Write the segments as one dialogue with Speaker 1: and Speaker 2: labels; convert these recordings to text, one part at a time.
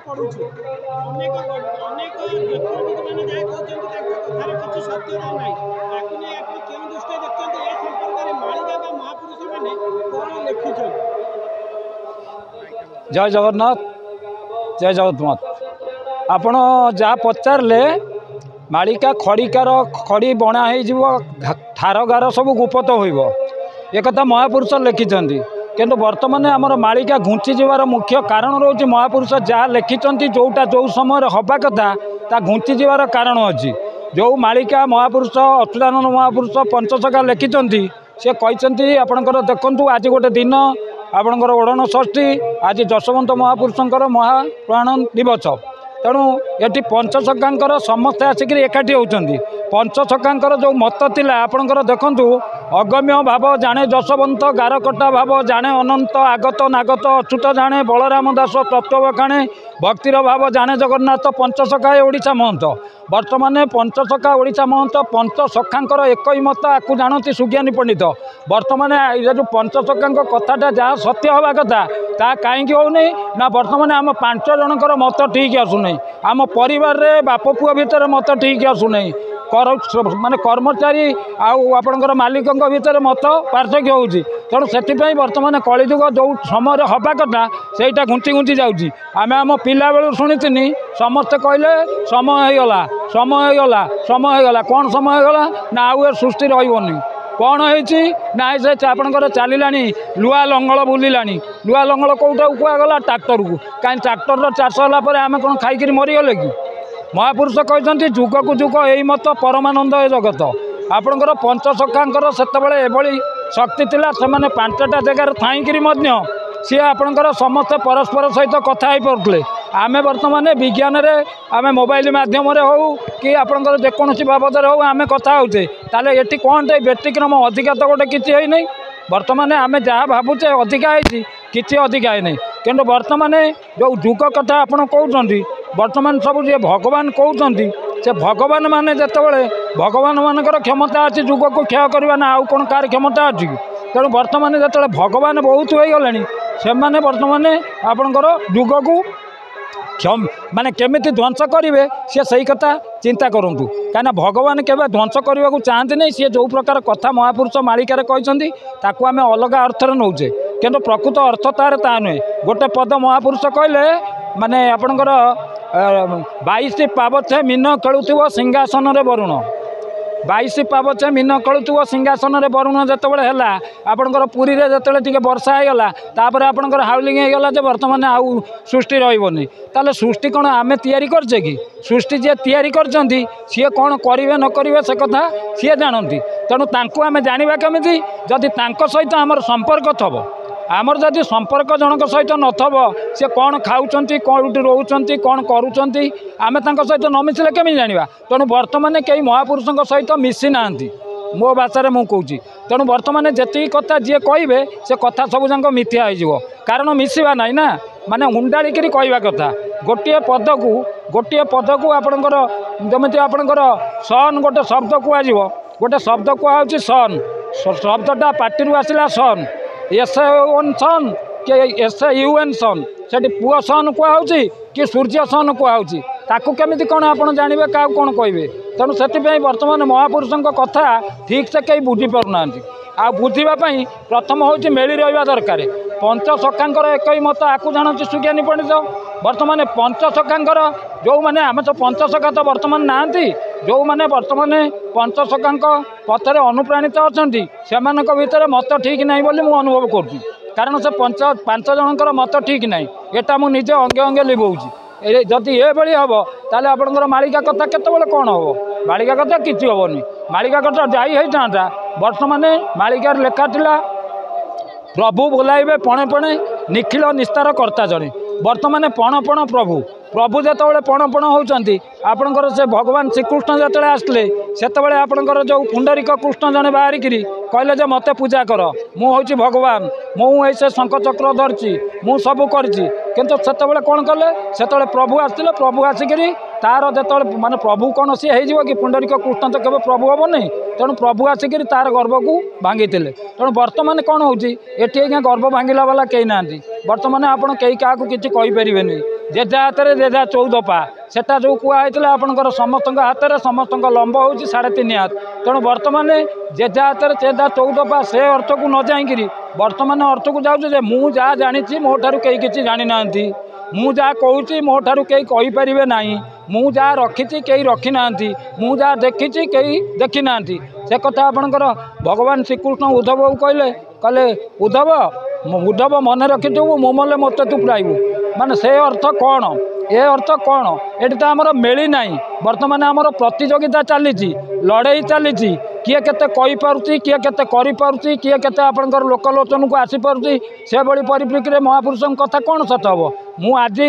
Speaker 1: पड़ुछि अनेक अनेक ज्योतिर्विद मैंने जाय कहते कथार किसी सत्यता नहीं ताकू नहीं आप क्यों दृष्टि देखते ए संपर्क में मालिका महापुरुष मैंने कौन लिखिं
Speaker 2: जय जगन्नाथ जय जगन्नाथ आपण जहाँ पचारे मालिका खड़िकार खड़ी बणा ठार गार सब गुपत हो एक महापुरुष लिखिं किंतु बर्तमान आमर मालिका घुंची जीवार मुख्य कारण रोचे महापुरुष जहाँ लिखिं जोटा जो समय हवा कथा ता घुंची जीवार कारण अच्छी जो मालिका महापुरुष अच्युतानंद महापुरुष पंचसखा लिखिं सी कहते आपणकर देखु आज गोटे दिन आपणकर ओढ़ण षष्ठी आज जशवंत महापुरुषंकर महाप्राण दिवस तेणु ये पंचसखांकर समस्ते आसिक एकाठी होती पंचसखांकर जो मत थिला आपणकर देखंतु अगम्य भाव जाने जशवंत गारकटा भाव जाने अनंत आगत नागत अच्युत जाने बलराम दास तत्वबखाणे भक्तिर भाव जाने जगन्नाथ पंचसखा ओडिशा महंत वर्तमान पंचसखा ओडिशा महंत पंचसखांकर एक ही मत आपको जानती सुज्ञानी पंडित वर्तमान ये जो पंचसखांक कथाटा जहाँ सत्य हवा कथा ता कहीं होनी ना वर्तमान आम 5 जनकर मत ठीक आसुना आम परिवार रे बाप पुआ भितर मत ठीक आसुना माने कर्मचारी आपणकर मालिकों भितर मत पार्थक्य होउछि तेणु से बर्तमान कलिजुग जो समय हवा कथा सेटा घुंची घुंची जाऊँगी आम आम पिला बेलू शुणी समस्ते कहले समय होगला समय होगला समय होगला कौन समय होगला ना आउ सृष्टि रही कौन होती ना से आपंकर चलला लुआ लंगल बुलानी लुआ लंगल कौटा कुगला ट्राक्टर को कहीं ट्राक्टर चाष होगापर आम कौन खाई मरीगले कि महापुरुष कहते जुग को जुग यही मत परमानंद ए जगत आपणकर पंचसखांकर से शक्ति थिला से 5टा जगार थी सी आपणकर समस्ते परस्पर सहित कथा हो पड़े आमे वर्तमान विज्ञान रे आमे मोबाइल माध्यम हो कि आपणकर जेकोसी बाबद हो आमे कथा होचे ताले एटी कौन व्यतिक्रम अधिका तो गोटे किसी है नहीं वर्तमान आमे जहाँ भावुचे अधिका है किसी अधिका है नहीं किंतु वर्तमान जो जुग कथा आपड़ कहते वर्तमान सब जी भगवान कहते से भगवान माने जितेबाला भगवान मानकर क्षमता अच्छी जुग को क्षय करवा ना आउ कौन कार क्षमता अच्छी तेणु वर्तमान जो भगवान बहुत हो गले से वर्तमान आपणकर जुग को माने केमिति ध्वंस करेंगे सी सही कथा चिंता करूँ कहीं भगवान केवे ध्वंस करने को चाहते नहीं सी जो प्रकार कथा महापुरुष मालिकार कहते ताकू आम अलग अर्थ नौचे किंतु प्रकृत अर्थ तार ता नुहे गोटे पद महापुरुष कहले माने आपणकर 22 पावछे मीन खेलुव सिंहासन रे वरुण 22 पावछे मीन खेलुव सिंहासन रे वरुण जितेबाला है आपणकर पुरी रे जिते टी वर्षा होगला तापर आपणकर हाउलिंग होगला जे वर्तमान आउ सृष्टि रही ताले सृष्टि कौन आम तैयारी करछे कि सृष्टि जी तैयारी करछंती सी कौन करेंगे न करेंगे से कथा सी जानती तेणु तांको आम जानिबा केमिति जदि तांको सहित आमर संपर्क थब आमर जदि संपर्क जनक सहित नथब सी कौन खाऊँच कौटी रोच कौन करुँच आम सहित न मिसिले केमी जाना तेणु बर्तमान कई महापुरुषों सहित मिसी ना मो भाषा मुझे कहूँ तेणु बर्तमान जी कथा जी कहे से कथा सब जाक मिथ्या हो कारण मिसवा ना ना माने हुंडाड़िक कहवा कथा गोटे पद को आपणकर जमी आपणकर सन गोटे शब्द कह गोटे शब्द कहुच्छी सन शब्दटा पार्टी आसला सन SON सन कि SUN सन से पुआ सन कहुच्छी कि सूर्य सन कहुच्छी ताकू केमिति कौन आप जानवे क्या कौन कहे तेणु से बर्तमान महापुरुषों कथा ठीक से कहीं बुझी पारना आ बुझापी प्रथम हूँ मेली रहा दरकार पंचसखांकर एक ही मत आपको जानती सुज्ञानी पंडित बर्तमान पंचसखांकर जो मैंने आम तो पंचसखा तो बर्तमान ना जो मैंने बर्तमान पंचसखांक पथर अनुप्राणित अच्छा से भितर मत ठीक ना बोली मुझे अनुभव करुँ कारण से 5 जनकर मत ठीक ना यहाँ मुझे अंगे अंगे लिभौची जदि ये हम ताले आपंकर मालिका कथा केतबेले कौन हम मालिका कथा किसी हेनी मालिका कथा जाई होता बर्तमान मालिकार लेखा थिला प्रभु बोलाइबे पणे पणे निखिल निस्तार कर्ता जड़े बर्तमान पण पण प्रभु प्रभु जिते पण पण होती आपणकर से भगवान श्रीकृष्ण जिते आसले से आपणकर जो पुंडरीक कृष्ण जड़े बाहरिक कहले जे मते पूजा कर मुझे भगवान मुझे शंखचक्र धरची मु सबू करची किंतु से कौन कले से प्रभु आसते प्रभु आसिक तार जो माने प्रभु कौन सी हो कि पुंडरीक कृष्ण तो केवल प्रभु हम नहीं तेणु प्रभु आसिक तार गर्भ को भांगी तेणु बर्तमान कौन होती गर्भ भांगला वाला कहीं ना बर्तमान आप कहीं क्या किसी कहींपर जेजा हाथ में जेजा 14 पा सेटा जो कहला आपंकर समस्त हाथ में समस्त लंब हो 3.5 हाथ तेणु बर्तमान जेजा हाथ में जेजा 14 पा से अर्थ को न जाकि बर्तमान अर्थ को जाऊँ मु जहाँ जानी मो ठार कहीं किसी जानी ना मु जहाँ कहूँ मो ठार कहीं कहींपारे ना मु जहाँ रखी कहीं रखी ना मु जहाँ देखी कहीं देखी ना से कथा आपणकर भगवान श्रीकृष्ण उद्धव को कहले कहले उद्धव मन रखिथु मो मले मत तू पाइबू माने से अर्थ कौन ए अर्थ कौन ये तो आमर मिली ना बर्तमान आमर प्रतियोगिता चली लड़े चली किए केते कही पारुची किए केते करि पारुची किए केते आपनकर लोकलोचन को आसी पारुची से बड़ी परिप्रेक्षी महापुरुष कथा कौन सत हम मु आज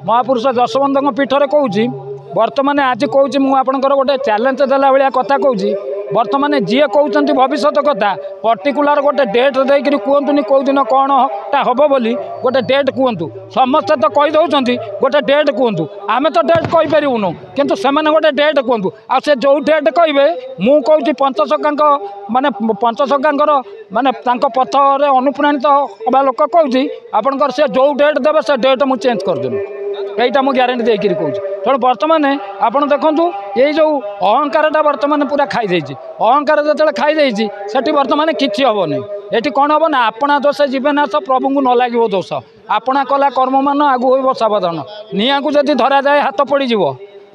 Speaker 2: महापुरुष जशवंत पीठरे कहूँ बर्तमान आज कहूँ मुझे आपंकर गोटे चैलेंज देला भाया कथा कहूँ बर्तमान जी कहते भविष्य कथा पर्टिकुलर गोटे डेट देकर कहतुनि कौ दिन कौन हम बोली गोटे डेट कहतु समस्ते तो कहीदे गोटे डेट कहतु आम तो डेट कहींपारूनु किंतु से गोटे डेट कहतु आ से जो डेट कहे मु कहूँ पंचसखा माने पंचसखांकर माने पथरे अनुप्राणित हवा लोक कहूँ आपंकर से जो डेट देवे से डेट मुझे चेंज करदेवी यहीटा मुझे ग्यारंटी देकर कहूँ तेणु बर्तमान आपड़ देखु ये जो अहंकारटा बर्तमान पूरा खाई अहंकार जो खाई से बर्तमान किसी हेनी ये कौन हम ना आपणा दोष जीवनाश प्रभु को न लगे दोष आपणा कला कर्म मान आगू हो सावधान निआ को जदि धरा जाए हाथ पड़ज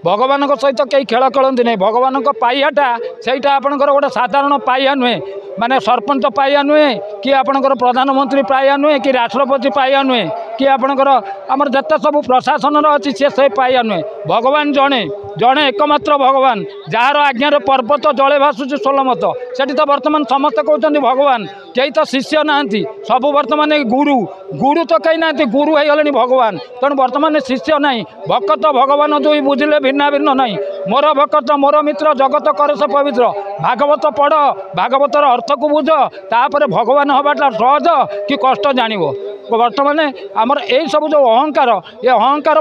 Speaker 2: भगवान सहित कई खेल खेलती नहीं भगवान पाइबाटा से आपंकर गोटे साधारण पाइया नुहे माने सरपंच पाइया नुहे कि आपंकर प्रधानमंत्री पाइया नुहे कि राष्ट्रपति पाइया नुहे कि आपंकर आमर जिते सब प्रशासन अच्छी से पाइया नुहे भगवान जड़े जड़े एकमात्र भगवान जार आज्ञार पर्वत जले भासुची सोलमत से तो बर्तमान समस्ते कहते भगवान कई तो शिष्य ना सब बर्तमान गुरु गुरु तो कहीं ना गुरु हो गले भगवान तेणु बर्तमान शिष्य ना भक्त भगवान जो बुझिले भिन्ना भिन्न ना मोर भक्त मोर मित्र जगत कर से पवित्र भागवत पढ़ भागवतर अर्थ को बुझ तापर भगवान हवाटा सहज कि कष्ट जान बर्तमान आमर यही सब जो अहंकार ये अहंकार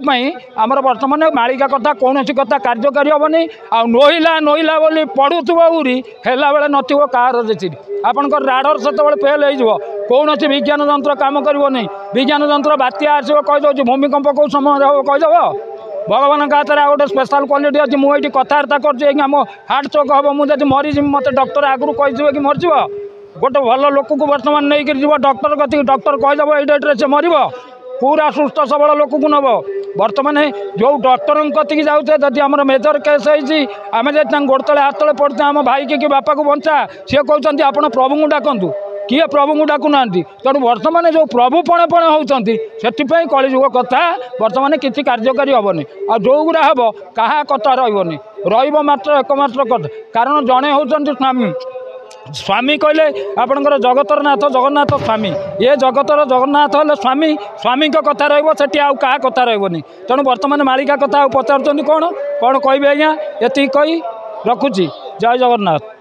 Speaker 2: आमर बर्तमान मालिका कथा कौन कथा कार्यकारी हेनी आ नोहिला नोहिला बोली पढ़ुव उरी हेला बेले नथिबो कार देचिरी आपनकर राडर सेतबेले फेल हो कौन विज्ञान यंत्र काम करनी विज्ञान यंत्र बात्या आसो कहीदे भूमिकंप कौ समय हम कहीदेव भगवान हाथ में गोटे स्पेशल क्वालिटी अच्छी मुझे कथबार्ता करम हार्ट चोक हम मुझे मरीजी मत डॉक्टर आगु कही कि मरज गोटे भल लोक को बर्तमान नहीं कर डॉक्टर कति डॉक्टर कहीदेव ये डेट्रे से मर पूरा सुस्थ सबल लोक को नब बर्तमान जो डॉक्टर कतिक जाऊे जदि आम मेजर केस होम गोड़ तले हाथ तले पड़ते आम भाई कि बापा को बंचा सी कहते आप प्रभु को डाकतु किए प्रभु को डाकू ना तेणु बर्तमान जो प्रभु पणे पणे होती से कलिजुग कथा बर्तमान किसी कार्यकारी हेनी आ जो गुड़ा हम क्या कथा रही रमात्र एकमात्र कथा कारण जड़े होती स्वामी स्वामी कहले आपंकर जगतर नाथ जगन्नाथ स्वामी ये जगतर जगन्नाथ हेल्ले स्वामी स्वामी कथा रही आउ क्या कथा रही तेणु बर्तमान मालिका कथा पचार कौन कौन कहे आज्ञा ये कही रखुची जय जगन्नाथ।